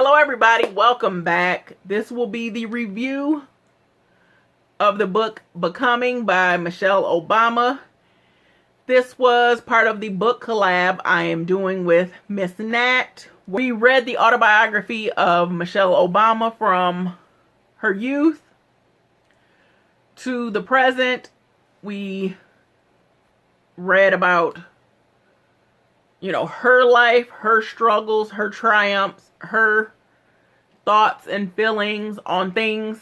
Hello everybody, welcome back. This will be the review of the book Becoming by Michelle Obama. This was part of the book collab I am doing with Miss Nat. We read the autobiography of Michelle Obama from her youth to the present. We read about, her life, her struggles, her triumphs, her thoughts and feelings on things.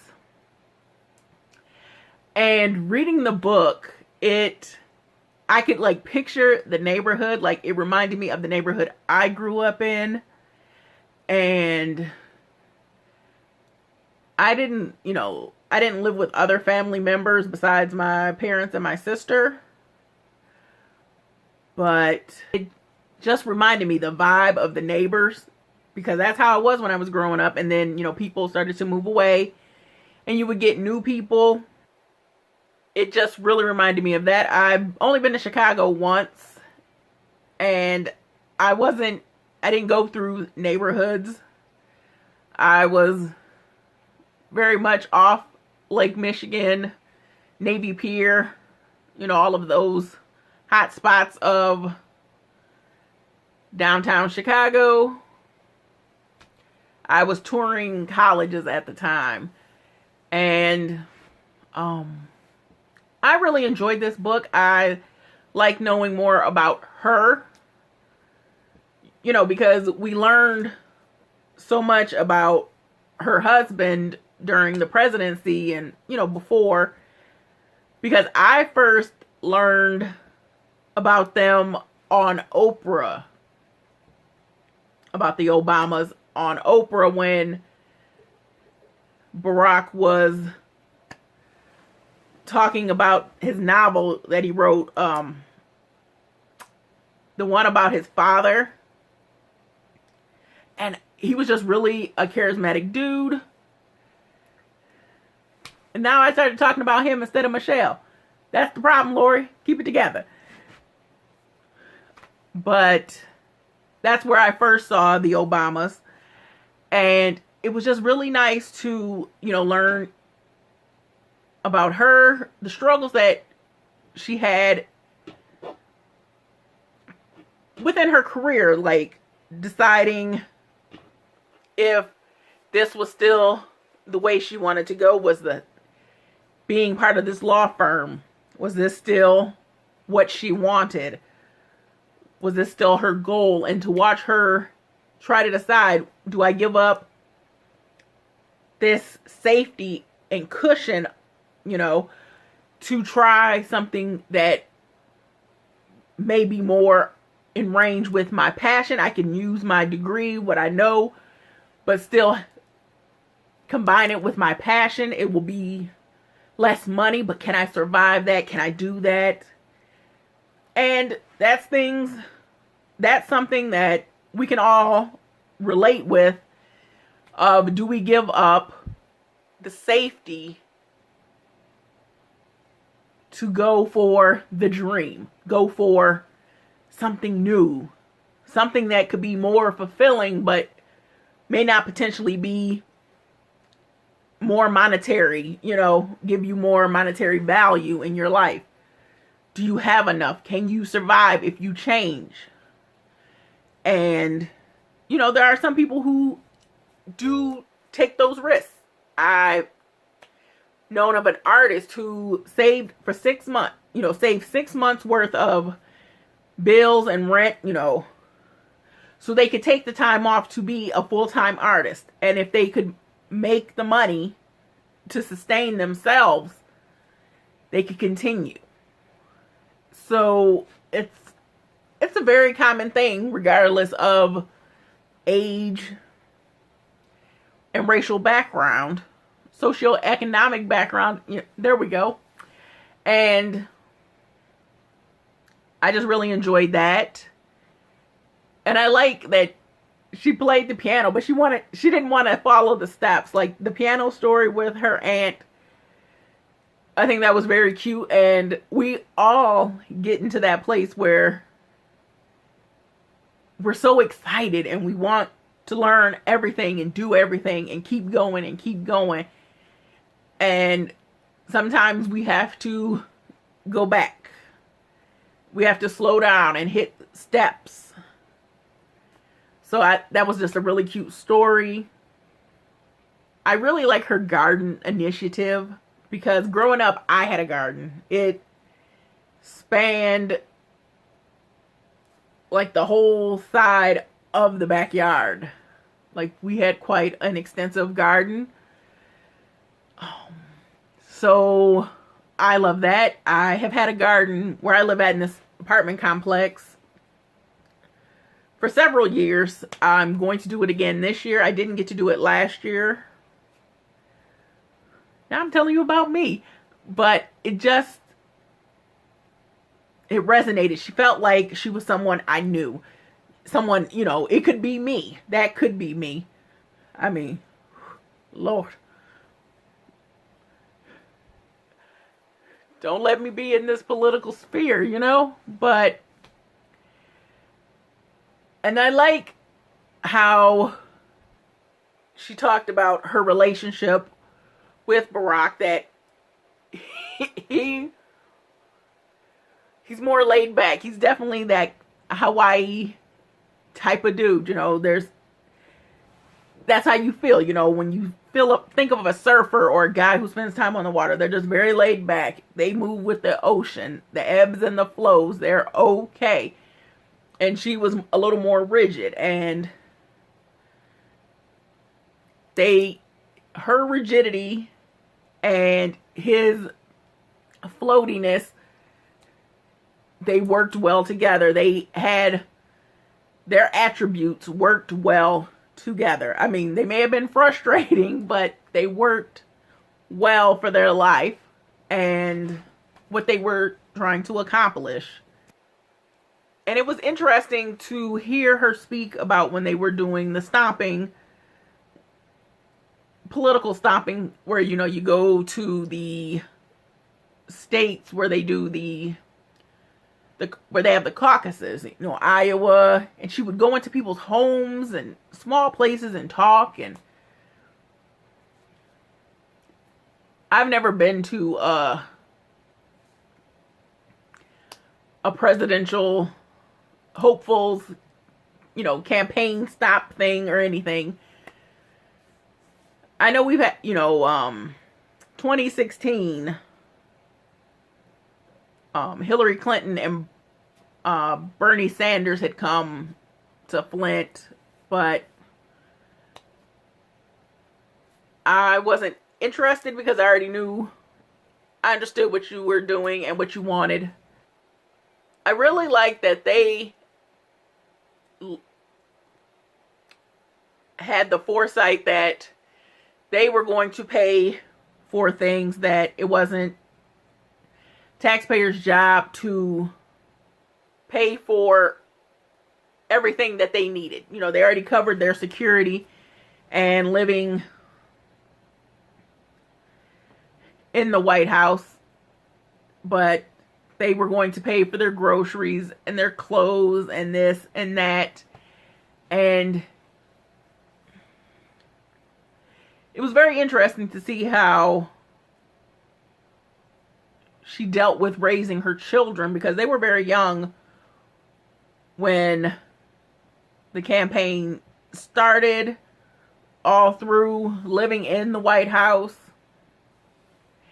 And reading the book, I could picture the neighborhood. It reminded me of the neighborhood I grew up in. And I didn't live with other family members besides my parents and my sister. But it just reminded me the vibe of the neighbors, because that's how it was when I was growing up. And then, people started to move away and you would get new people. It just really reminded me of that. I've only been to Chicago once, and I didn't go through neighborhoods. I was very much off Lake Michigan, Navy Pier, all of those hot spots of downtown Chicago. I was touring colleges at the time, and I really enjoyed this book. I like knowing more about her, because we learned so much about her husband during the presidency and, before, because I first learned about them on Oprah, about the Obamas on Oprah, when Barack was talking about his novel that he wrote, the one about his father. And he was just really a charismatic dude. And now I started talking about him instead of Michelle. That's the problem, Lori. Keep it together. But that's where I first saw the Obamas. And it was just really nice to, learn about her, the struggles that she had within her career, deciding if this was still the way she wanted to go. Was being part of this law firm, was this still what she wanted? Was this still her goal? And to watch her try to decide, do I give up this safety and cushion, to try something that may be more in range with my passion? I can use my degree, what I know, but still combine it with my passion. It will be less money, but can I survive that? Can I do that? And that's something that we can all relate with. Do we give up the safety to go for the dream, go for something new, something that could be more fulfilling, but may not potentially be more monetary, give you more monetary value in your life? Do you have enough? Can you survive if you change? And, there are some people who do take those risks. I've known of an artist who saved for 6 months, saved 6 months worth of bills and rent, so they could take the time off to be a full-time artist. And if they could make the money to sustain themselves, they could continue. So it's a very common thing, regardless of age and racial background, socioeconomic background. There we go. And I just really enjoyed that. And I like that she played the piano, but she didn't want to follow the steps. Like the piano story with her aunt, I think that was very cute. And we all get into that place where we're so excited and we want to learn everything and do everything and keep going and keep going. And sometimes we have to go back. We have to slow down and hit steps. So that was just a really cute story. I really like her garden initiative because growing up, I had a garden. It spanned like the whole side of the backyard. Like, we had quite an extensive garden. So I love that. I have had a garden where I live at in this apartment complex for several years. I'm going to do it again this year. I didn't get to do it last year. Now I'm telling you about me. But it resonated. She felt like she was someone I knew. Someone, it could be me. That could be me. I mean, Lord. Don't let me be in this political sphere, But, and I like how she talked about her relationship with Barack, that he's more laid back. He's definitely that Hawaii type of dude, that's how you feel, when you think of a surfer or a guy who spends time on the water. They're just very laid back. They move with the ocean, the ebbs and the flows. They're okay. And she was a little more rigid, and her rigidity and his floatiness, they worked well together. They had their attributes worked well together. I mean, they may have been frustrating, but they worked well for their life and what they were trying to accomplish. And it was interesting to hear her speak about when they were doing the stomping, political stomping, where, you go to the states where they do where they have the caucuses, Iowa, and she would go into people's homes and small places and talk. And I've never been to a presidential hopefuls, campaign stop thing or anything. I know we've had, 2016, Hillary Clinton and Bernie Sanders had come to Flint, but I wasn't interested because I understood what you were doing and what you wanted. I really like that they had the foresight that they were going to pay for things that it wasn't taxpayers' job to pay for everything that they needed. They already covered their security and living in the White House, but they were going to pay for their groceries and their clothes and this and that. And it was very interesting to see how she dealt with raising her children, because they were very young when the campaign started, all through living in the White House.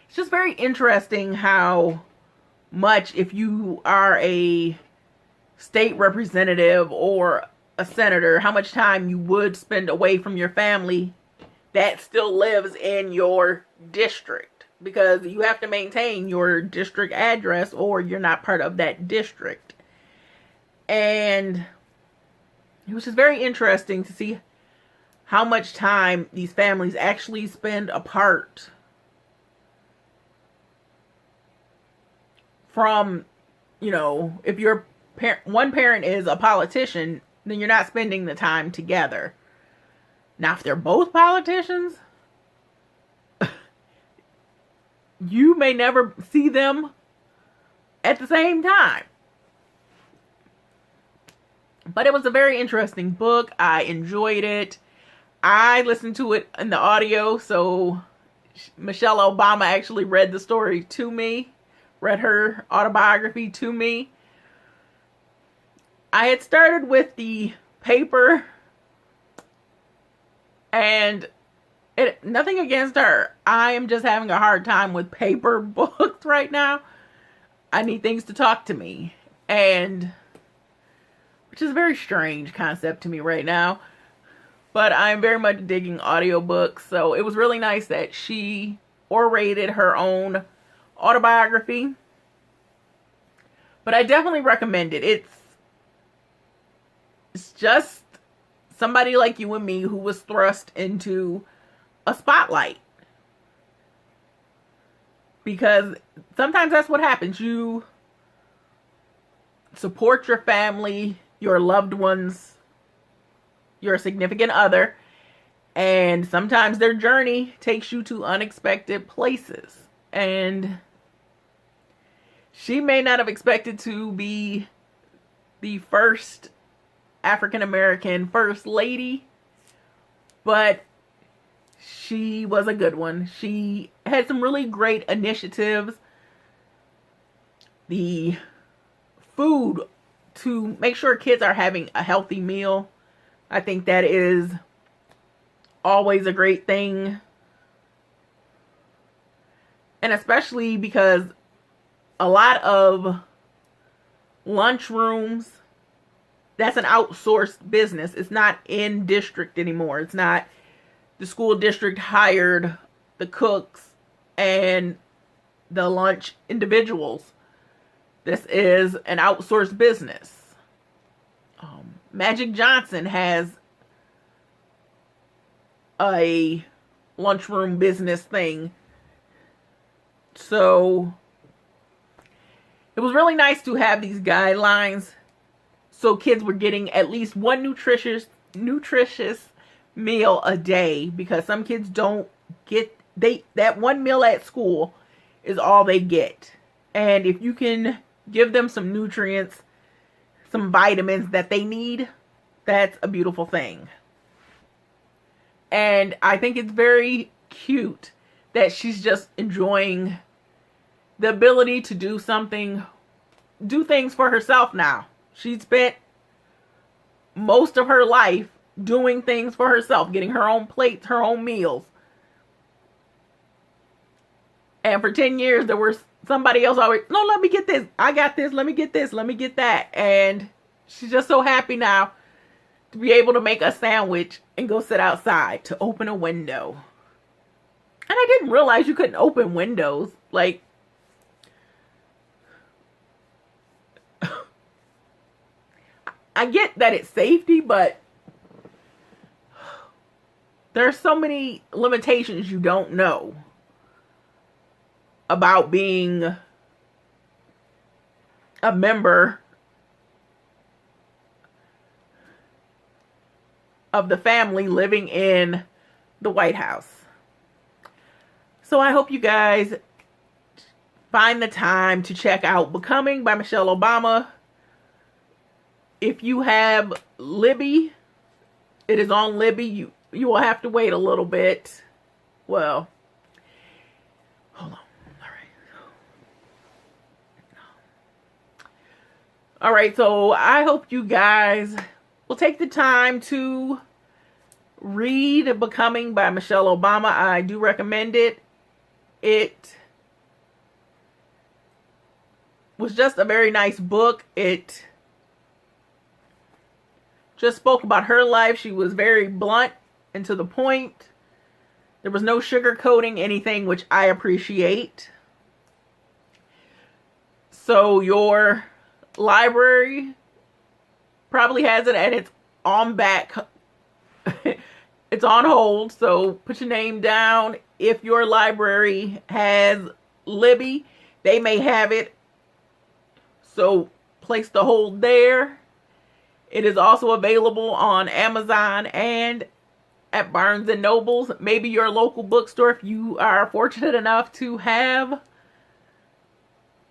It's just very interesting how much, if you are a state representative or a senator, how much time you would spend away from your family that still lives in your district. Because you have to maintain your district address or you're not part of that district. And it was just very interesting to see how much time these families actually spend apart from, if one parent is a politician, then you're not spending the time together. Now, if they're both politicians, you may never see them at the same time. But it was a very interesting book. I enjoyed it. I listened to it in the audio, so Michelle Obama actually read the story to me, read her autobiography to me. I had started with the paper, and nothing against her. I am just having a hard time with paper books right now. I need things to talk to me, and which is a very strange concept to me right now. But I'm very much digging audiobooks, so it was really nice that she orated her own autobiography. But I definitely recommend it. It's just somebody like you and me who was thrust into a spotlight. Because sometimes that's what happens. You support your family, your loved ones, your significant other, and sometimes their journey takes you to unexpected places. And she may not have expected to be the first African American first lady, but she was a good one. She had some really great initiatives. The food to make sure kids are having a healthy meal, I think that is always a great thing. And especially because a lot of lunchrooms, that's an outsourced business. It's not in district anymore. It's not the school district hired the cooks and the lunch individuals. This is an outsourced business. Magic Johnson has a lunchroom business thing. So it was really nice to have these guidelines so kids were getting at least one nutritious meal a day, because some kids don't get that one meal at school is all they get. And if you can give them some nutrients, some vitamins that they need, that's a beautiful thing. And I think it's very cute that she's just enjoying the ability to do things for herself now. She spent most of her life doing things for herself, getting her own plates, her own meals. And for 10 years, there was somebody else always, no, let me get this. I got this. Let me get this. Let me get that. And she's just so happy now to be able to make a sandwich and go sit outside, to open a window. And I didn't realize you couldn't open windows. Like, I get that it's safety, but there's so many limitations you don't know about being a member of the family living in the White House. So I hope you guys find the time to check out Becoming by Michelle Obama. If you have Libby, it is on Libby. You will have to wait a little bit. Well, hold on. All right, so I hope you guys will take the time to read Becoming by Michelle Obama. I do recommend it. It was just a very nice book. It just spoke about her life. She was very blunt and to the point. There was no sugarcoating anything, which I appreciate. So your library probably has it, and it's on back. It's on hold, so put your name down. If your library has Libby, they may have it, so place the hold there. It is also available on Amazon and at Barnes & Nobles. Maybe your local bookstore, if you are fortunate enough to have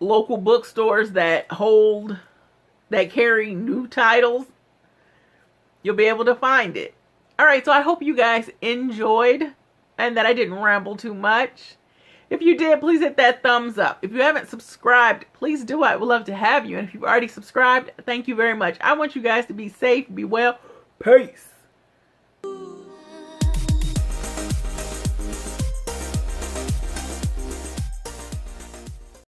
local bookstores that carry new titles. you'll be able to find it. All right, so I hope you guys enjoyed and that I didn't ramble too much. If you did, please hit that thumbs up. If you haven't subscribed, please do. I would love to have you. And if you've already subscribed, thank you very much. I want you guys to be safe, be well. Peace.